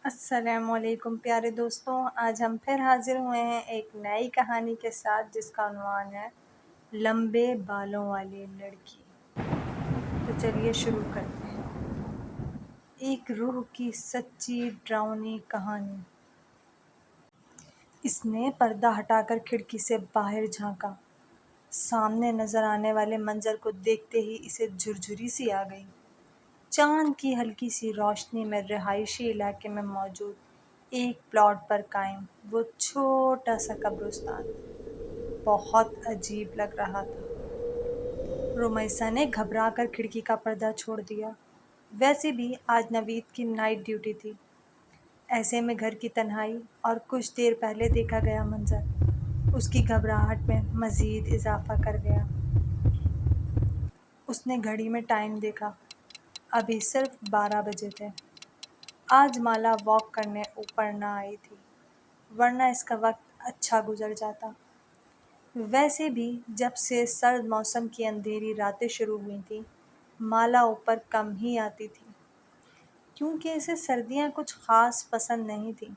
السلام علیکم پیارے دوستوں، آج ہم پھر حاضر ہوئے ہیں ایک نئی کہانی کے ساتھ جس کا عنوان ہے لمبے بالوں والی لڑکی۔ تو چلیے شروع کرتے ہیں۔ ایک روح کی سچی ڈراؤنی کہانی۔ اس نے پردہ ہٹا کر کھڑکی سے باہر جھانکا۔ سامنے نظر آنے والے منظر کو دیکھتے ہی اسے جھرجھری سی آ گئی۔ چاند کی ہلکی سی روشنی میں رہائشی علاقے میں موجود ایک پلاٹ پر قائم وہ چھوٹا سا قبرستان بہت عجیب لگ رہا تھا۔ رمیسا نے گھبرا کر کھڑکی کا پردہ چھوڑ دیا۔ ویسے بھی آج نوید کی نائٹ ڈیوٹی تھی۔ ایسے میں گھر کی تنہائی اور کچھ دیر پہلے دیکھا گیا منظر اس کی گھبراہٹ میں مزید اضافہ کر گیا۔ اس نے گھڑی میں ٹائم دیکھا۔ ابھی صرف 12 بجے تھے۔ آج مالا واک کرنے اوپر نہ آئی تھی، ورنہ اس کا وقت اچھا گزر جاتا۔ ویسے بھی جب سے سرد موسم کی اندھیری راتیں شروع ہوئی تھیں، مالا اوپر کم ہی آتی تھی، کیونکہ اسے سردیاں کچھ خاص پسند نہیں تھیں،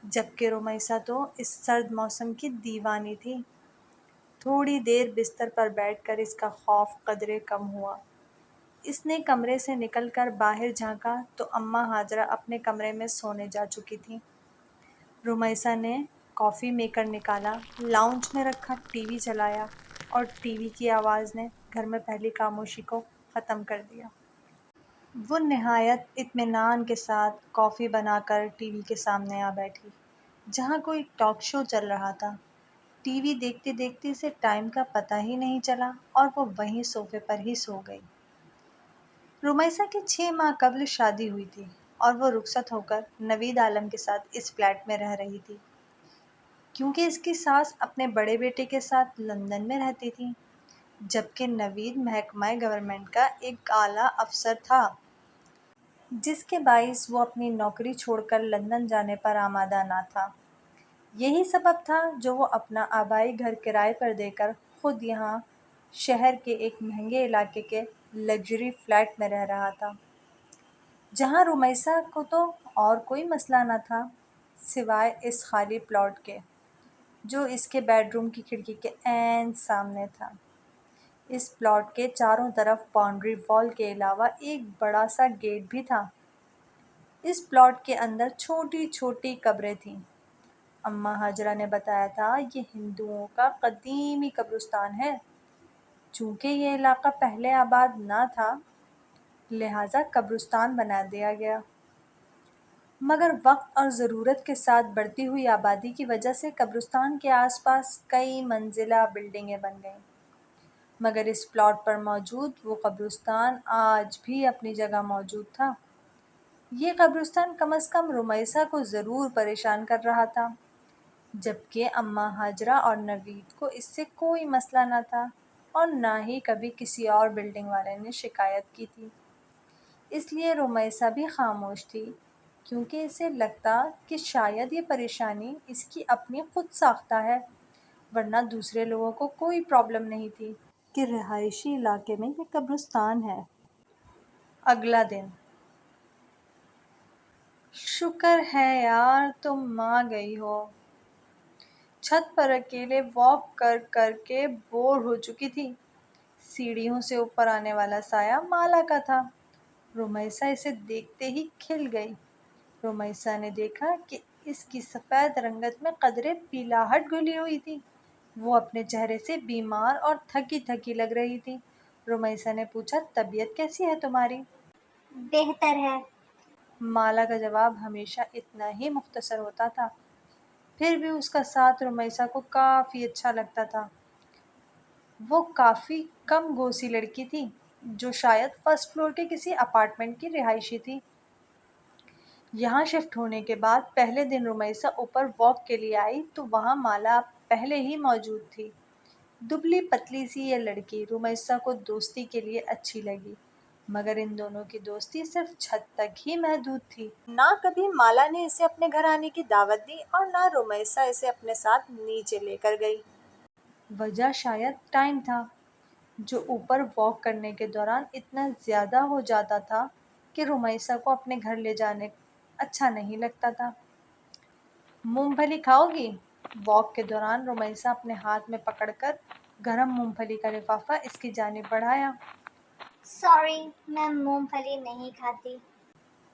جبکہ رمیسا تو اس سرد موسم کی دیوانی تھی۔ تھوڑی دیر بستر پر بیٹھ کر اس کا خوف قدرے کم ہوا۔ اس نے کمرے سے نکل کر باہر جھانکا تو اماں ہاجرہ اپنے کمرے میں سونے جا چکی تھیں۔ رمیسا نے کافی میکر نکالا، لاؤنج میں رکھا ٹی وی چلایا اور ٹی وی کی آواز نے گھر میں پہلی خاموشی کو ختم کر دیا۔ وہ نہایت اطمینان کے ساتھ کافی بنا کر ٹی وی کے سامنے آ بیٹھی، جہاں کوئی ٹاک شو چل رہا تھا۔ ٹی وی دیکھتے دیکھتے اسے ٹائم کا پتہ ہی نہیں چلا اور وہ وہیں صوفے پر ہی سو گئی۔ رمیسا کی 6 ماہ قبل شادی ہوئی تھی اور وہ رخصت ہو کر نوید عالم کے ساتھ اس فلیٹ میں رہ رہی تھی، کیونکہ اس کی ساس اپنے بڑے بیٹے کے ساتھ لندن میں رہتی تھی، جبکہ نوید محکمہ گورنمنٹ کا ایک اعلیٰ افسر تھا، جس کے باعث وہ اپنی نوکری چھوڑ کر لندن جانے پر آمادہ نہ تھا۔ یہی سبب تھا جو وہ اپنا آبائی گھر کرائے پر دے کر خود یہاں شہر کے ایک مہنگے علاقے کے لگژری فلیٹ میں رہ رہا تھا، جہاں رمیسا کو تو اور کوئی مسئلہ نہ تھا سوائے اس خالی پلاٹ کے جو اس کے بیڈ روم کی کھڑکی کے عین سامنے تھا۔ اس پلاٹ کے چاروں طرف باؤنڈری وال کے علاوہ ایک بڑا سا گیٹ بھی تھا۔ اس پلاٹ کے اندر چھوٹی چھوٹی قبریں تھیں۔ اماں ہاجرہ نے بتایا تھا یہ ہندوؤں کا قدیمی قبرستان ہے۔ چونکہ یہ علاقہ پہلے آباد نہ تھا، لہٰذا قبرستان بنا دیا گیا، مگر وقت اور ضرورت کے ساتھ بڑھتی ہوئی آبادی کی وجہ سے قبرستان کے آس پاس کئی منزلہ بلڈنگیں بن گئیں، مگر اس پلاٹ پر موجود وہ قبرستان آج بھی اپنی جگہ موجود تھا۔ یہ قبرستان کم از کم رمیسا کو ضرور پریشان کر رہا تھا، جبکہ اماں ہاجرہ اور نوید کو اس سے کوئی مسئلہ نہ تھا اور نہ ہی کبھی کسی اور بلڈنگ والے نے شکایت کی تھی۔ اس لیے رمیسا بھی خاموش تھی، کیونکہ اسے لگتا کہ شاید یہ پریشانی اس کی اپنی خود ساختہ ہے، ورنہ دوسرے لوگوں کو کوئی پرابلم نہیں تھی کہ رہائشی علاقے میں یہ قبرستان ہے۔ اگلا دن۔ شکر ہے یار تم آ گئی ہو۔ چھت پر اکیلے واک کر کر کے بور ہو چکی تھی۔ سیڑھیوں سے اوپر آنے والا سایہ مالا کا تھا۔ رمیسا اسے دیکھتے ہی کھل گئی۔ رمیسا نے دیکھا کہ اس کی سفید رنگت میں قدرے پیلاہٹ گھلی ہوئی تھی۔ وہ اپنے چہرے سے بیمار اور تھکی تھکی لگ رہی تھی۔ رمیسا نے پوچھا طبیعت کیسی ہے تمہاری؟ بہتر ہے۔ مالا کا جواب ہمیشہ اتنا ہی مختصر ہوتا تھا، پھر بھی اس کا ساتھ رمیسا کو کافی اچھا لگتا تھا۔ وہ کافی کم گوسی لڑکی تھی جو شاید فرسٹ فلور کے کسی اپارٹمنٹ کی رہائشی تھی۔ یہاں شفٹ ہونے کے بعد پہلے دن رمیسا اوپر واک کے لیے آئی تو وہاں مالا پہلے ہی موجود تھی۔ دبلی پتلی سی یہ لڑکی رمیسا کو دوستی کے لیے اچھی لگی، مگر ان دونوں کی دوستی صرف چھت تک ہی محدود تھی۔ نہ کبھی مالا نے اسے اپنے گھر آنے کی دعوت دی اور نہ رمیسا اسے اپنے ساتھ نیچے لے کر گئی۔ وجہ شاید ٹائم تھا، جو اوپر واک کرنے کے دوران اتنا زیادہ ہو جاتا تھا کہ رمیسا کو اپنے گھر لے جانے اچھا نہیں لگتا تھا۔ مونگ پھلی کھاؤ گی؟ واک کے دوران رمیسا اپنے ہاتھ میں پکڑ کر گرم مونگ پھلی کا لفافہ اس کی جانب بڑھایا۔ سوری، میں مونگ پھلی نہیں کھاتی۔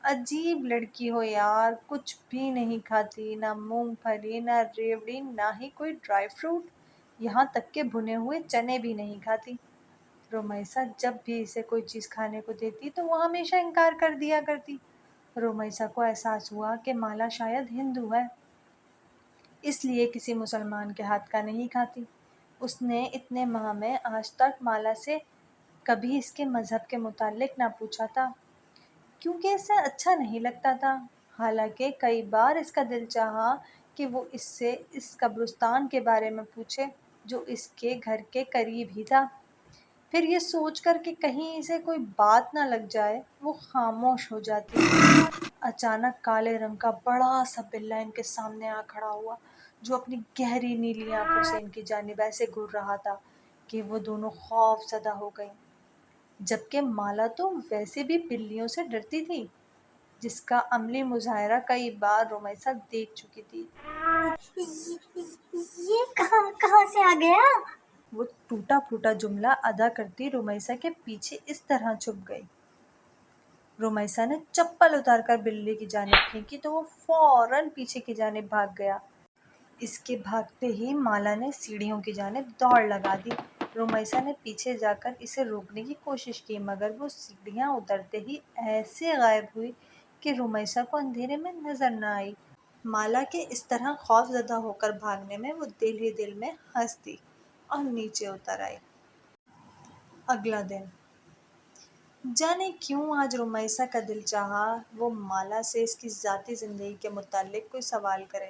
عجیب لڑکی ہو یار، کچھ بھی نہیں کھاتی، نہ مونگ پھلی، نہ ریوڑی، نہ ہی کوئی ڈرائی فروٹ، یہاں تک کہ بھنے ہوئے چنے بھی نہیں کھاتی۔ رمیسا جب بھی اسے کوئی چیز کھانے کو دیتی تو وہ ہمیشہ انکار کر دیا کرتی۔ رمیسا کو احساس ہوا کہ مالا شاید ہندو ہے، اس لیے کسی مسلمان کے ہاتھ کا نہیں کھاتی۔ اس نے اتنے ماہ میں آج تک مالا سے کبھی اس کے مذہب کے متعلق نہ پوچھا تھا، کیونکہ اسے اچھا نہیں لگتا تھا۔ حالانکہ کئی بار اس کا دل چاہا کہ وہ اس سے اس قبرستان کے بارے میں پوچھے جو اس کے گھر کے قریب ہی تھا۔ پھر یہ سوچ کر کہ کہیں اسے کوئی بات نہ لگ جائے، وہ خاموش ہو جاتی۔ اچانک کالے رنگ کا بڑا سا بلّا ان کے سامنے آ کھڑا ہوا، جو اپنی گہری نیلی آنکھوں سے ان کی جانب ایسے گھور رہا تھا کہ وہ دونوں خوف زدہ ہو گئیں، جبکہ مالا تو ویسے بھی بلیوں سے ڈرتی تھی، جس کا عملی مظاہرہ کئی بار رمیسا دیکھ چکی تھی۔ یہ کہاں سے آ گیا؟ وہ ٹوٹا پھوٹا جملہ ادا کرتی رمیسا کے پیچھے اس طرح چھپ گئی۔ رمیسا نے چپل اتار کر بلی کی جانب پھینکی تو وہ فوراً پیچھے کی جانب بھاگ گیا۔ اس کے بھاگتے ہی مالا نے سیڑھیوں کی جانب دوڑ لگا دی۔ رمیسا نے پیچھے جا کر اسے روکنے کی کوشش کی، مگر وہ سیڑھیاں اترتے ہی ایسے غائب ہوئی کہ رمیسا کو اندھیرے میں نظر نہ آئی۔ مالا کے اس طرح خوف زدہ ہو کر بھاگنے میں وہ دل ہی دل میں ہنس دی اور نیچے اتر آئی۔ اگلا دن، جانے کیوں آج رمیسا کا دل چاہا وہ مالا سے اس کی ذاتی زندگی کے متعلق کوئی سوال کرے۔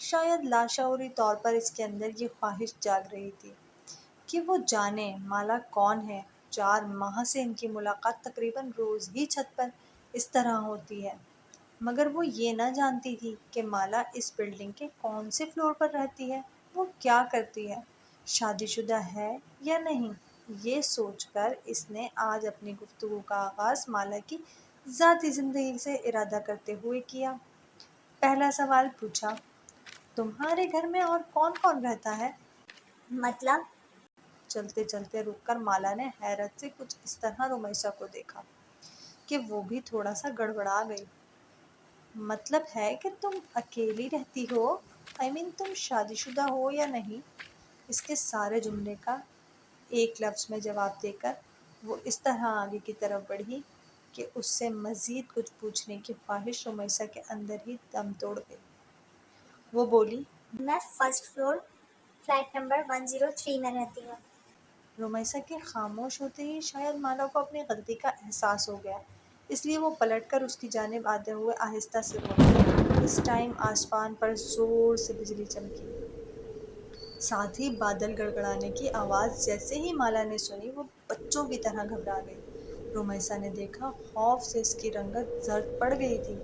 شاید لاشعوری طور پر اس کے اندر یہ خواہش جاگ رہی تھی کہ وہ جانے مالا کون ہے۔ 4 ماہ سے ان کی ملاقات تقریباً روز ہی چھت پر اس طرح ہوتی ہے، مگر وہ یہ نہ جانتی تھی کہ مالا اس بلڈنگ کے کون سے فلور پر رہتی ہے، وہ کیا کرتی ہے، شادی شدہ ہے یا نہیں۔ یہ سوچ کر اس نے آج اپنی گفتگو کا آغاز مالا کی ذاتی زندگی سے ارادہ کرتے ہوئے کیا۔ پہلا سوال پوچھا، تمہارے گھر میں اور کون کون رہتا ہے؟ مطلب؟ چلتے چلتے رک کر مالا نے حیرت سے کچھ اس طرح رمیسا کو دیکھا کہ وہ بھی تھوڑا سا گڑبڑا گئی۔ مطلب ہے کہ تم اکیلی رہتی ہو، تم شادی شدہ ہو یا نہیں؟ اس کے سارے جملے کا ایک لفظ میں جواب دے کر وہ اس طرح آگے کی طرف بڑھی کہ اس سے مزید کچھ پوچھنے کی خواہش رمیسا کے اندر ہی دم توڑ گئی۔ وہ بولی، میں فرسٹ فلور فلیٹ نمبر 103 میں رہتی ہوں۔ رمیسا کے خاموش ہوتے ہی شاید مالا کو اپنی غلطی کا احساس ہو گیا، اس لیے وہ پلٹ کر اس کی جانب آتے ہوئے آہستہ سے بولی۔ اس ٹائم آسمان پر زور سے بجلی چمکی، ساتھ ہی بادل گڑگڑانے کی آواز جیسے ہی مالا نے سنی وہ بچوں کی طرح گھبرا گئی۔ رمیسا نے دیکھا خوف سے اس کی رنگت زرد پڑ گئی تھی۔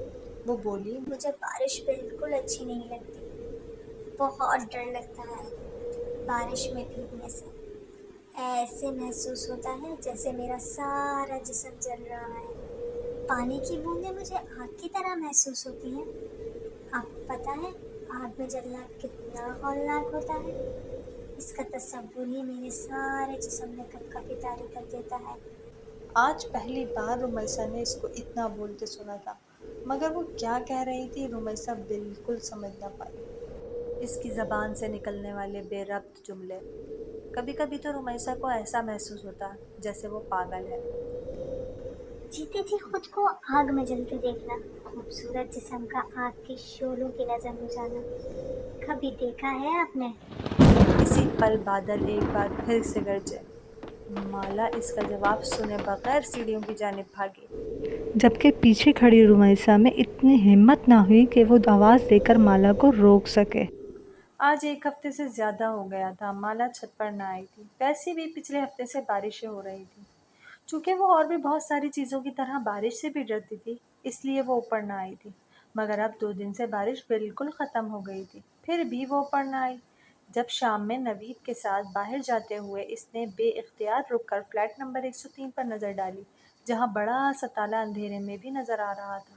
وہ بولی، مجھے بارش بالکل اچھی نہیں لگتی، بہت ڈر لگتا ہے بارش میں بھیگنے سے۔ ایسے محسوس ہوتا ہے جیسے میرا سارا جسم جل رہا ہے۔ پانی کی بوندیں مجھے آگ کی طرح محسوس ہوتی ہیں۔ آپ کو پتہ ہے آگ میں جلنا کتنا ہولناک ہوتا ہے؟ اس کا تصور ہی میرے سارے جسم میں کپکپی طاری کر دیتا ہے۔ آج پہلی بار رمیسا نے اس کو اتنا بولتے سنا تھا، مگر وہ کیا کہہ رہی تھی رمیسا بالکل سمجھ نہ پائی۔ اس کی زبان سے نکلنے والے بے ربط جملے، کبھی کبھی تو رمیسا کو ایسا محسوس ہوتا جیسے وہ پاگل ہے۔ جیتے جی خود کو آگ میں جلتے دیکھنا، خوبصورت جسم کا آگ کے شعلوں کی نظر میں جانا، کبھی دیکھا ہے آپ نے؟ اسی پل بادل ایک بار پھر سے گرجے۔ مالا اس کا جواب سنے بغیر سیڑھیوں کی جانب بھاگی، جبکہ پیچھے کھڑی رمیسا میں اتنی ہمت نہ ہوئی کہ وہ آواز دے کر مالا کو روک سکے۔ آج 1 ہفتے سے زیادہ ہو گیا تھا مالا چھت پر نہ آئی تھی، ویسے بھی پچھلے ہفتے سے بارشیں ہو رہی تھیں۔ چونکہ وہ اور بھی بہت ساری چیزوں کی طرح بارش سے بھی ڈرتی تھی، اس لیے وہ اوپر نہ آئی تھی، مگر اب 2 دن سے بارش بالکل ختم ہو گئی تھی، پھر بھی وہ اوپر نہ آئی۔ جب شام میں نوید کے ساتھ باہر جاتے ہوئے اس نے بے اختیار رک کر فلیٹ نمبر 103 پر نظر ڈالی، جہاں بڑا سا تالا اندھیرے میں بھی نظر آ رہا تھا۔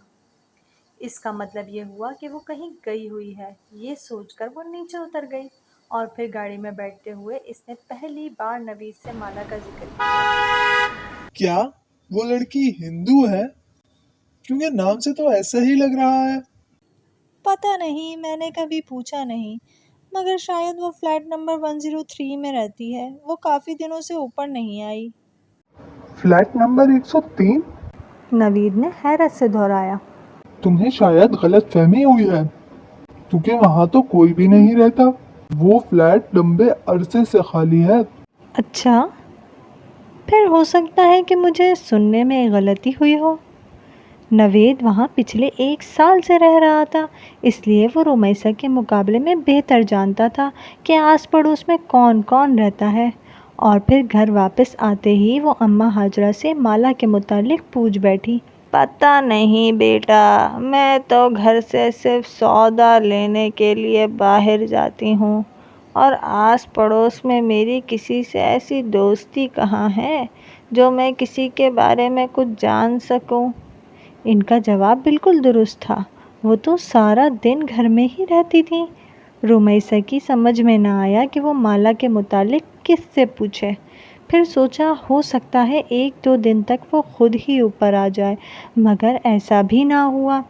اس کا مطلب یہ ہوا کہ وہ کہیں گئی ہوئی ہے۔ یہ سوچ کر وہ نیچے اتر گئی اور پھر گاڑی میں بیٹھتے ہوئے اس نے پہلی بار نوید سے مالا کا ذکر کیا۔ کیا وہ لڑکی ہندو ہے؟ کیونکہ نام سے تو ایسا ہی لگ رہا ہے۔ پتہ نہیں، میں نے کبھی پوچھا نہیں، مگر شاید وہ فلیٹ نمبر 103 میں رہتی ہے۔ وہ کافی دنوں سے اوپر نہیں آئی۔ Flat number 103؟ نوید نے حیرت سے دہرایا۔ تمہیں شاید غلط فہمی ہوئی ہے، کیونکہ وہاں تو کوئی بھی نہیں رہتا۔ وہ فلیٹ لمبے عرصے سے خالی ہے۔ اچھا، پھر ہو سکتا ہے کہ مجھے سننے میں غلطی ہوئی ہو۔ نوید وہاں پچھلے 1 سال سے رہ رہا تھا، اس لیے وہ رمیسا کے مقابلے میں بہتر جانتا تھا کہ آس پڑوس میں کون کون رہتا ہے۔ اور پھر گھر واپس آتے ہی وہ اماں ہاجرہ سے مالا کے متعلق پوچھ بیٹھی۔ پتہ نہیں بیٹا، میں تو گھر سے صرف سودا لینے کے لیے باہر جاتی ہوں، اور آس پڑوس میں میری کسی سے ایسی دوستی کہاں ہے جو میں کسی کے بارے میں کچھ جان سکوں۔ ان کا جواب بالکل درست تھا، وہ تو سارا دن گھر میں ہی رہتی تھیں۔ رمیسا کی سمجھ میں نہ آیا کہ وہ مالا کے متعلق کس سے پوچھے، پھر سوچا ہو سکتا ہے 1-2 دن تک وہ خود ہی اوپر آ جائے، مگر ایسا بھی نہ ہوا۔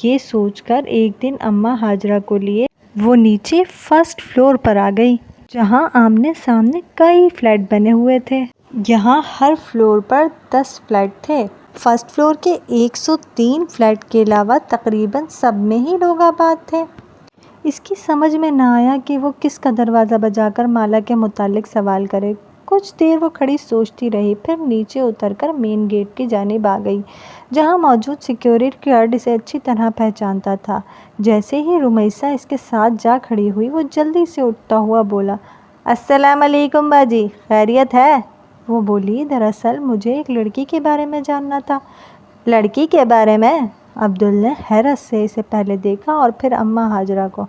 یہ سوچ کر ایک دن اماں ہاجرہ کو لیے وہ نیچے فرسٹ فلور پر آ گئی، جہاں آمنے سامنے کئی فلیٹ بنے ہوئے تھے۔ یہاں ہر فلور پر 10 فلیٹ تھے۔ فرسٹ فلور کے 103 فلیٹ کے علاوہ تقریباً سب میں ہی لوگ آباد تھے۔ اس کی سمجھ میں نہ آیا کہ وہ کس کا دروازہ بجا کر مالا کے متعلق سوال کرے۔ کچھ دیر وہ کھڑی سوچتی رہی، پھر نیچے اتر کر مین گیٹ کی جانب آ گئی، جہاں موجود سیکیورٹی گارڈ اسے اچھی طرح پہچانتا تھا۔ جیسے ہی رمیسا اس کے ساتھ جا کھڑی ہوئی، وہ جلدی سے اٹھتا ہوا بولا، السلام علیکم باجی، خیریت ہے؟ وہ بولی، دراصل مجھے ایک لڑکی کے بارے میں جاننا تھا۔ لڑکی کے بارے میں؟ عبدل نے حیرت سے اسے پہلے دیکھا اور پھر اماں ہاجرہ کو۔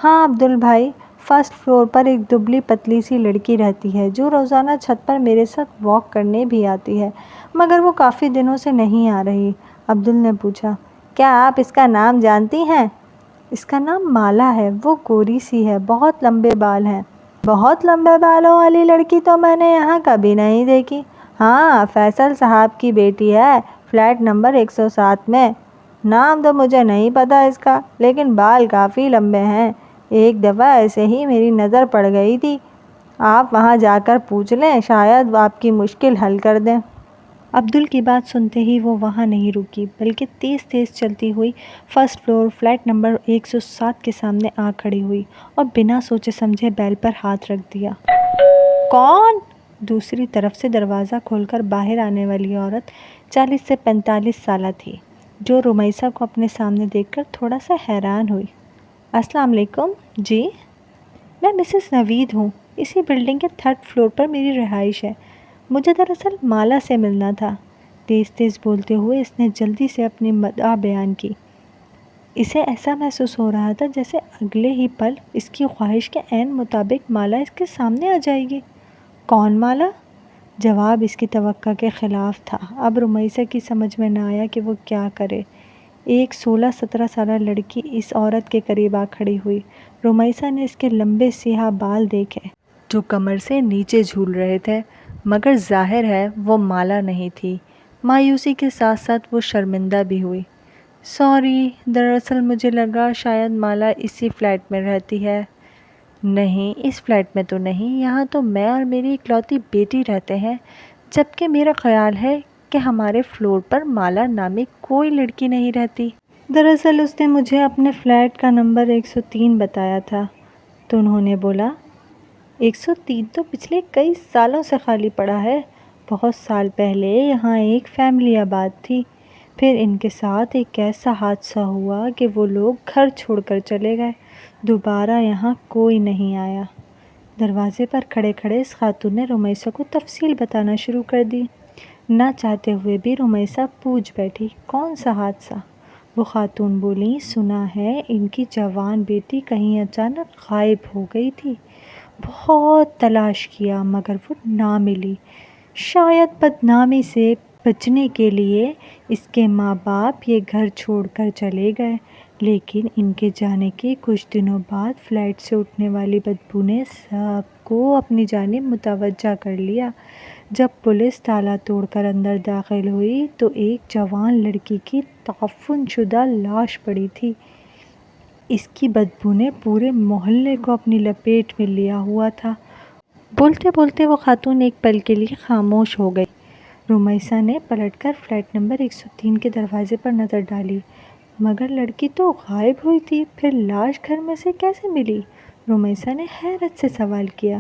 ہاں عبدل بھائی، فرسٹ فلور پر ایک دبلی پتلی سی لڑکی رہتی ہے جو روزانہ چھت پر میرے ساتھ واک کرنے بھی آتی ہے، مگر وہ کافی دنوں سے نہیں آ رہی۔ عبدل نے پوچھا، کیا آپ اس کا نام جانتی ہیں؟ اس کا نام مالا ہے، وہ گوری سی ہے، بہت لمبے بال ہیں۔ بہت لمبے بالوں والی لڑکی تو میں نے یہاں کبھی نہیں دیکھی۔ ہاں، فیصل صاحب کی بیٹی ہے، فلیٹ نمبر 107 میں۔ نام تو مجھے نہیں پتا اس کا، لیکن بال کافی لمبے ہیں۔ ایک دفعہ ایسے ہی میری نظر پڑ گئی تھی۔ آپ وہاں جا کر پوچھ لیں، شاید وہ آپ کی مشکل حل کر دیں۔ عبدل کی بات سنتے ہی وہ وہاں نہیں رکی، بلکہ تیز تیز چلتی ہوئی فرسٹ فلور فلیٹ نمبر 107 کے سامنے آ کھڑی ہوئی اور بنا سوچے سمجھے بیل پر ہاتھ رکھ دیا۔ کون؟ دوسری طرف سے دروازہ کھول کر باہر آنے والی عورت 40 سے 45 سالہ تھی، جو رمیسا کو اپنے سامنے دیکھ کر تھوڑا سا حیران ہوئی۔ السلام علیکم۔ جی، میں مسز نوید ہوں، اسی بلڈنگ کے 3rd فلور پر میری رہائش ہے۔ مجھے دراصل مالا سے ملنا تھا۔ تیز تیز بولتے ہوئے اس نے جلدی سے اپنی مدعا بیان کی۔ اسے ایسا محسوس ہو رہا تھا جیسے اگلے ہی پل اس کی خواہش کے عین مطابق مالا اس کے سامنے آ جائے گی۔ کون مالا؟ جواب اس کی توقع کے خلاف تھا۔ اب رمیسا کی سمجھ میں نہ آیا کہ وہ کیا کرے۔ ایک 16-17 سالہ لڑکی اس عورت کے قریب آ کھڑی ہوئی۔ رمیسا نے اس کے لمبے سیاہ بال دیکھے جو کمر سے نیچے جھول رہے تھے، مگر ظاہر ہے وہ مالا نہیں تھی۔ مایوسی کے ساتھ ساتھ وہ شرمندہ بھی ہوئی۔ سوری، دراصل مجھے لگا شاید مالا اسی فلیٹ میں رہتی ہے۔ نہیں، اس فلیٹ میں تو نہیں، یہاں تو میں اور میری اکلوتی بیٹی رہتے ہیں، جبکہ میرا خیال ہے کہ ہمارے فلور پر مالا نامی کوئی لڑکی نہیں رہتی۔ دراصل اس نے مجھے اپنے فلیٹ کا نمبر 103 بتایا تھا۔ تو انہوں نے بولا، 103 تو پچھلے کئی سالوں سے خالی پڑا ہے۔ بہت سال پہلے یہاں ایک فیملی آباد تھی، پھر ان کے ساتھ ایک ایسا حادثہ ہوا کہ وہ لوگ گھر چھوڑ کر چلے گئے، دوبارہ یہاں کوئی نہیں آیا۔ دروازے پر کھڑے کھڑے اس خاتون نے رمیسا کو تفصیل بتانا شروع کر دی۔ نہ چاہتے ہوئے بھی رمیسا پوچھ بیٹھی، کون سا حادثہ؟ وہ خاتون بولی، سنا ہے ان کی جوان بیٹی کہیں اچانک غائب ہو گئی تھی۔ بہت تلاش کیا مگر وہ نہ ملی، شاید بدنامی سے بچنے کے لیے اس کے ماں باپ یہ گھر چھوڑ کر چلے گئے، لیکن ان کے جانے کے کچھ دنوں بعد فلیٹ سے اٹھنے والی بدبو نے سب کو اپنی جانب متوجہ کر لیا۔ جب پولیس تالا توڑ کر اندر داخل ہوئی تو ایک جوان لڑکی کی تعفن شدہ لاش پڑی تھی۔ اس کی بدبو نے پورے محلے کو اپنی لپیٹ میں لیا ہوا تھا۔ بولتے بولتے وہ خاتون ایک پل کے لیے خاموش ہو گئی۔ رمیسا نے پلٹ کر فلیٹ نمبر 103 کے دروازے پر نظر ڈالی، مگر لڑکی تو غائب ہوئی تھی، پھر لاش گھر میں سے کیسے ملی؟ رمیسا نے حیرت سے سوال کیا۔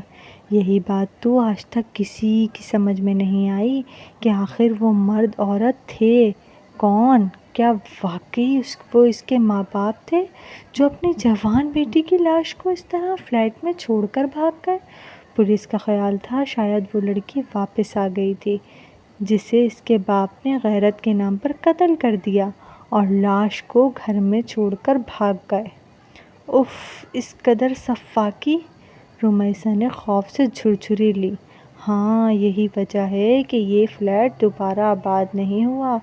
یہی بات تو آج تک کسی کی سمجھ میں نہیں آئی کہ آخر وہ مرد عورت تھے کون؟ کیا واقعی وہ اس کے ماں باپ تھے جو اپنی جوان بیٹی کی لاش کو اس طرح فلیٹ میں چھوڑ کر بھاگ گئے؟ پولیس کا خیال تھا شاید وہ لڑکی واپس آ گئی تھی جسے اس کے باپ نے غیرت کے نام پر قتل کر دیا اور لاش کو گھر میں چھوڑ کر بھاگ گئے۔ اف، اس قدر سفاکی! رمیسا نے خوف سے جھرجھری لی۔ ہاں، یہی وجہ ہے کہ یہ فلیٹ دوبارہ آباد نہیں ہوا۔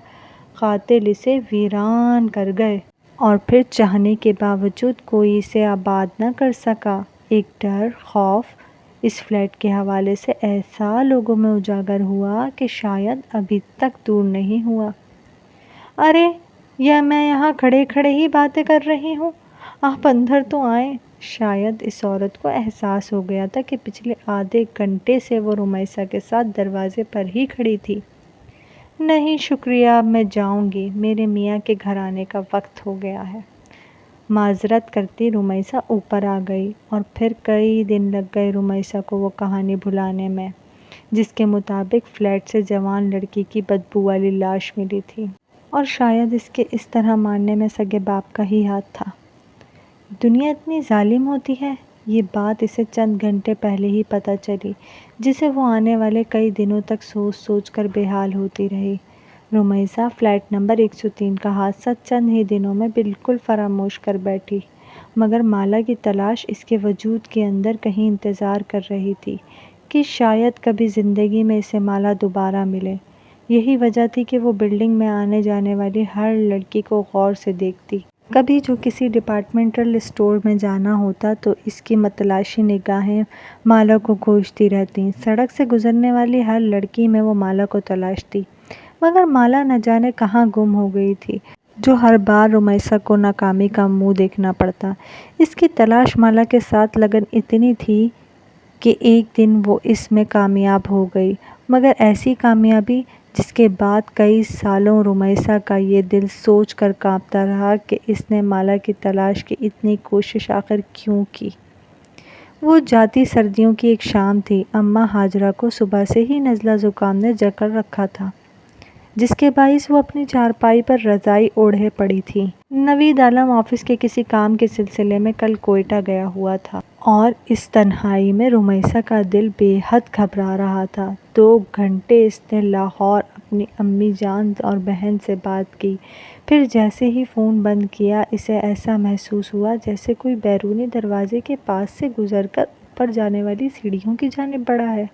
قاتل اسے ویران کر گئے اور پھر چاہنے کے باوجود کوئی اسے آباد نہ کر سکا۔ ایک ڈر، خوف اس فلیٹ کے حوالے سے ایسا لوگوں میں اجاگر ہوا کہ شاید ابھی تک دور نہیں ہوا۔ ارے، میں یہاں کھڑے کھڑے ہی باتیں کر رہی ہوں، آپ اندر تو آئیں۔ شاید اس عورت کو احساس ہو گیا تھا کہ پچھلے آدھے گھنٹے سے وہ رمیسا کے ساتھ دروازے پر ہی کھڑی تھی۔ نہیں شکریہ، اب میں جاؤں گی، میرے میاں کے گھر آنے کا وقت ہو گیا ہے۔ معذرت کرتی رمیسا اوپر آ گئی اور پھر کئی دن لگ گئے رمیسا کو وہ کہانی بھلانے میں جس کے مطابق فلیٹ سے جوان لڑکی کی بدبو والی لاش ملی تھی، اور شاید اس کے اس طرح مارنے میں سگے باپ کا ہی ہاتھ تھا۔ دنیا اتنی ظالم ہوتی ہے، یہ بات اسے چند گھنٹے پہلے ہی پتہ چلی، جسے وہ آنے والے کئی دنوں تک سوچ سوچ کر بے حال ہوتی رہی۔ رمیسا فلیٹ نمبر 103 کا حادثہ چند ہی دنوں میں بالکل فراموش کر بیٹھی، مگر مالا کی تلاش اس کے وجود کے اندر کہیں انتظار کر رہی تھی کہ شاید کبھی زندگی میں اسے مالا دوبارہ ملے۔ یہی وجہ تھی کہ وہ بلڈنگ میں آنے جانے والی ہر لڑکی کو غور سے دیکھتی۔ کبھی جو کسی ڈپارٹمنٹل اسٹور میں جانا ہوتا تو اس کی متلاشی نگاہیں مالا کو کھوجتی رہتیں۔ سڑک سے گزرنے والی ہر لڑکی میں وہ مالا کو تلاشتی، مگر مالا نہ جانے کہاں گم ہو گئی تھی، جو ہر بار رمیسا کو ناکامی کا منہ دیکھنا پڑتا۔ اس کی تلاش مالا کے ساتھ لگن اتنی تھی کہ ایک دن وہ اس میں کامیاب ہو گئی، مگر ایسی کامیابی جس کے بعد کئی سالوں رمیسا کا یہ دل سوچ کر کانپتا رہا کہ اس نے مالا کی تلاش کی اتنی کوشش آخر کیوں کی۔ وہ جاتی سردیوں کی ایک شام تھی۔ اماں ہاجرہ کو صبح سے ہی نزلہ زکام نے جکڑ رکھا تھا، جس کے باعث وہ اپنی چارپائی پر رضائی اوڑھے پڑی تھی۔ نوید عالم آفس کے کسی کام کے سلسلے میں کل کوئٹہ گیا ہوا تھا، اور اس تنہائی میں رمیسا کا دل بے حد گھبرا رہا تھا۔ 2 گھنٹے اس نے لاہور اپنی امی جان اور بہن سے بات کی، پھر جیسے ہی فون بند کیا اسے ایسا محسوس ہوا جیسے کوئی بیرونی دروازے کے پاس سے گزر کر اوپر جانے والی سیڑھیوں کی جانب بڑھا ہے۔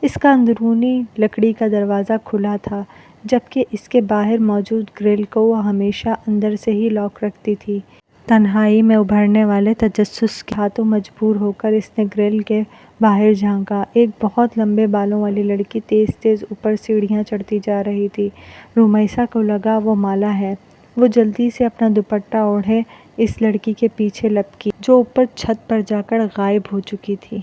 اس کا اندرونی لکڑی کا دروازہ کھلا تھا، جبکہ اس کے باہر موجود گرل کو وہ ہمیشہ اندر سے ہی لاک رکھتی تھی۔ تنہائی میں ابھرنے والے تجسس کے ہاتھوں مجبور ہو کر اس نے گرل کے باہر جھانکا۔ ایک بہت لمبے بالوں والی لڑکی تیز تیز اوپر سیڑھیاں چڑھتی جا رہی تھی۔ رمیسا کو لگا وہ مالا ہے۔ وہ جلدی سے اپنا دوپٹہ اوڑھے اس لڑکی کے پیچھے لپکی جو اوپر چھت پر جا کر غائب ہو چکی تھی۔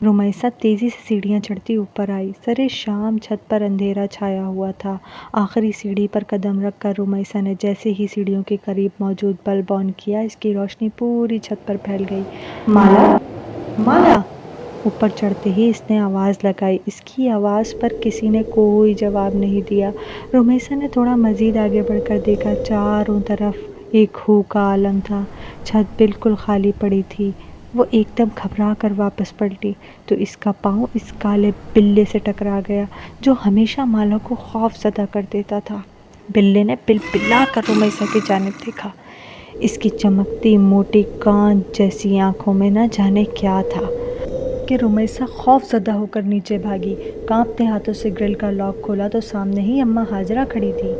رمیسا تیزی سے سیڑھیاں چڑھتی اوپر آئی۔ سرِ شام چھت پر اندھیرا چھایا ہوا تھا۔ آخری سیڑھی پر قدم رکھ کر رمیسا نے جیسے ہی سیڑھیوں کے قریب موجود بلب آن کیا، اس کی روشنی پوری چھت پر پھیل گئی۔ مالا! مالا! اوپر چڑھتے ہی اس نے آواز لگائی۔ اس کی آواز پر کسی نے کوئی جواب نہیں دیا۔ رمیسا نے تھوڑا مزید آگے بڑھ کر دیکھا، چاروں طرف ایک ہو کا عالم تھا۔ چھت بالکل خالی پڑی تھی۔ وہ ایک دم گھبرا کر واپس پلٹی تو اس کا پاؤں اس کالے بلے سے ٹکرا گیا جو ہمیشہ مالا کو خوف زدہ کر دیتا تھا۔ بلے نے بلبلا کر رمیسا کی جانب دیکھا۔ اس کی چمکتی موٹی کانچ جیسی آنکھوں میں نہ جانے کیا تھا۔ کہ رمیسا خوف زدہ ہو کر نیچے بھاگی۔ کانپتے ہاتھوں سے گرل کا لاک کھولا تو سامنے ہی اماں ہاجرہ کھڑی تھی۔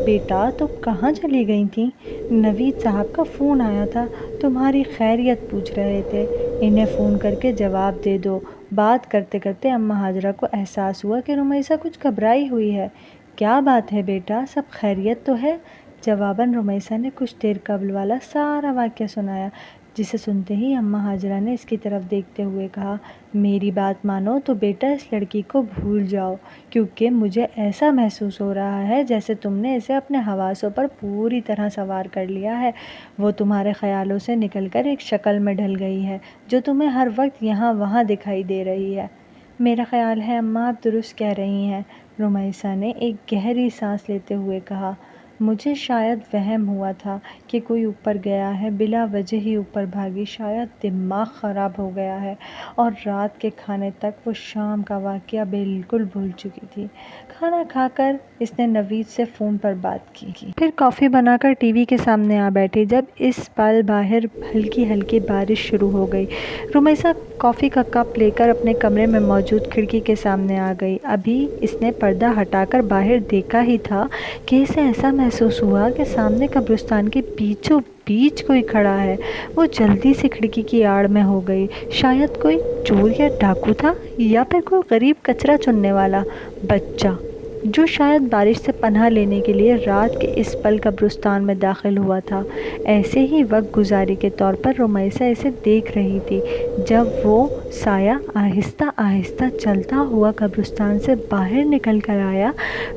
بیٹا تم کہاں چلی گئی تھیں؟ نوید صاحب کا فون آیا تھا، تمہاری خیریت پوچھ رہے تھے، انہیں فون کر کے جواب دے دو۔ بات کرتے کرتے اماں ہاجرہ کو احساس ہوا کہ رمیسا کچھ گھبرائی ہوئی ہے۔ کیا بات ہے بیٹا، سب خیریت تو ہے؟ جواباً رمیسا نے کچھ دیر قبل والا سارا واقعہ سنایا، جسے سنتے ہی اماں ہاجرہ نے اس کی طرف دیکھتے ہوئے کہا، میری بات مانو تو بیٹا اس لڑکی کو بھول جاؤ، کیونکہ مجھے ایسا محسوس ہو رہا ہے جیسے تم نے اسے اپنے حواسوں پر پوری طرح سوار کر لیا ہے۔ وہ تمہارے خیالوں سے نکل کر ایک شکل میں ڈھل گئی ہے جو تمہیں ہر وقت یہاں وہاں دکھائی دے رہی ہے۔ میرا خیال ہے اماں آپ درست کہہ رہی ہیں، رمیسا نے ایک گہری سانس لیتے ہوئے کہا۔ مجھے شاید وہم ہوا تھا کہ کوئی اوپر گیا ہے، بلا وجہ ہی اوپر بھاگی، شاید دماغ خراب ہو گیا ہے، اور رات کے کھانے تک وہ شام کا واقعہ بالکل بھول چکی تھی۔ کھانا کھا کر اس نے نوید سے فون پر بات کی، پھر کافی بنا کر ٹی وی کے سامنے آ بیٹھی۔ جب اس پل باہر ہلکی ہلکی بارش شروع ہو گئی، رمیسا کافی کا کپ لے کر اپنے کمرے میں موجود کھڑکی کے سامنے آ گئی۔ ابھی اس نے پردہ ہٹا کر باہر دیکھا ہی تھا کہ اسے ایسا محسوس ہوا کہ سامنے قبرستان کے بیچوں بیچ کوئی کھڑا ہے۔ وہ جلدی سے کھڑکی کی آڑ میں ہو گئی۔ شاید کوئی چور یا ڈاکو تھا، یا پھر کوئی غریب کچرا چننے والا بچہ جو شاید بارش سے پناہ لینے کے لیے رات کے اس پل قبرستان میں داخل ہوا تھا۔ ایسے ہی وقت گزاری کے طور پر رمیسا اسے دیکھ رہی تھی۔ جب وہ سایہ آہستہ آہستہ چلتا ہوا قبرستان سے باہر نکل کر آیا،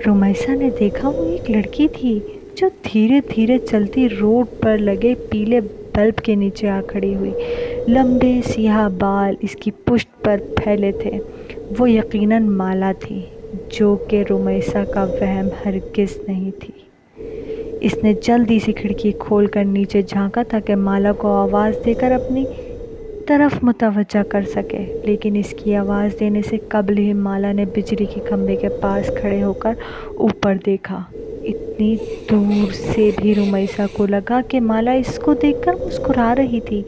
رمیسا نے دیکھا وہ ایک لڑکی تھی جو دھیرے دھیرے چلتی روڈ پر لگے پیلے بلب کے نیچے آ کھڑی ہوئی۔ لمبے سیاہ بال اس کی پشت پر پھیلے تھے۔ وہ یقیناً مالا تھی، جو کہ رمیسا کا وہم ہرگز نہیں تھی۔ اس نے جلدی سے کھڑکی کھول کر نیچے جھانکا تاکہ مالا کو آواز دے کر اپنی طرف متوجہ کر سکے، لیکن اس کی آواز دینے سے قبل ہی مالا نے بجلی کے کھمبے کے پاس کھڑے ہو کر اوپر دیکھا۔ اتنی دور سے بھی رمیسا کو لگا کہ مالا اس کو دیکھ کر مسکرا رہی تھی۔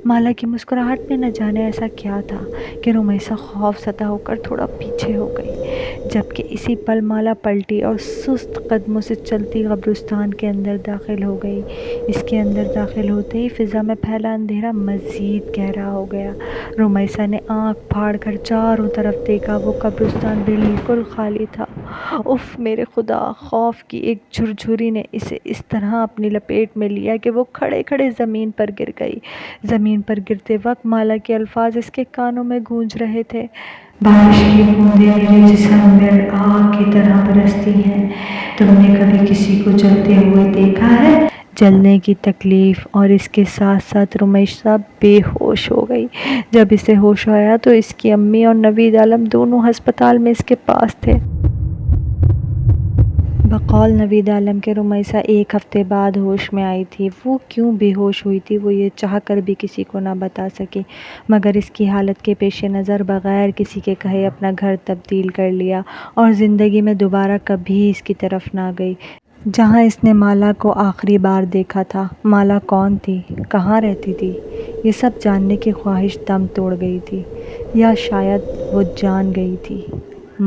مالا کی مسکراہٹ میں نہ جانے ایسا کیا تھا کہ رمیسا خوف زدہ ہو کر تھوڑا پیچھے ہو گئی، جبکہ اسی پل مالا پلٹی اور سست قدموں سے چلتی قبرستان کے اندر داخل ہو گئی۔ اس کے اندر داخل ہوتے ہی فضا میں پھیلا اندھیرا مزید گہرا ہو گیا۔ رمیسا نے آنکھ پھاڑ کر چاروں طرف دیکھا، وہ قبرستان بالکل خالی تھا۔ اف میرے خدا! خوف کی ایک جھرجھری نے اسے اس طرح اپنی لپیٹ میں لیا کہ وہ کھڑے کھڑے زمین پر گر گئی۔ زمین پر گرتے وقت مالا کے الفاظ اس کے کانوں میں گونج رہے تھے۔ بارش کی بوندیں میرے جسم پر آگ کی طرح برستی ہیں۔ تم نے کبھی کسی کو جلتے ہوئے دیکھا ہے؟ جلنے کی تکلیف اور اس کے ساتھ ساتھ رمیسا بے ہوش ہو گئی۔ جب اسے ہوش آیا تو اس کی امی اور نوید عالم دونوں ہسپتال میں اس کے پاس تھے۔ بقول نوید عالم کے رمیسا ایک ہفتے بعد ہوش میں آئی تھی۔ وہ کیوں بے ہوش ہوئی تھی وہ یہ چاہ کر بھی کسی کو نہ بتا سکی، مگر اس کی حالت کے پیش نظر بغیر کسی کے کہے اپنا گھر تبدیل کر لیا اور زندگی میں دوبارہ کبھی اس کی طرف نہ گئی۔ جہاں اس نے مالا کو آخری بار دیکھا تھا، مالا کون تھی، کہاں رہتی تھی، یہ سب جاننے کی خواہش دم توڑ گئی تھی، یا شاید وہ جان گئی تھی۔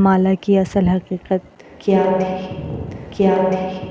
مالا کی اصل حقیقت کیا تھی؟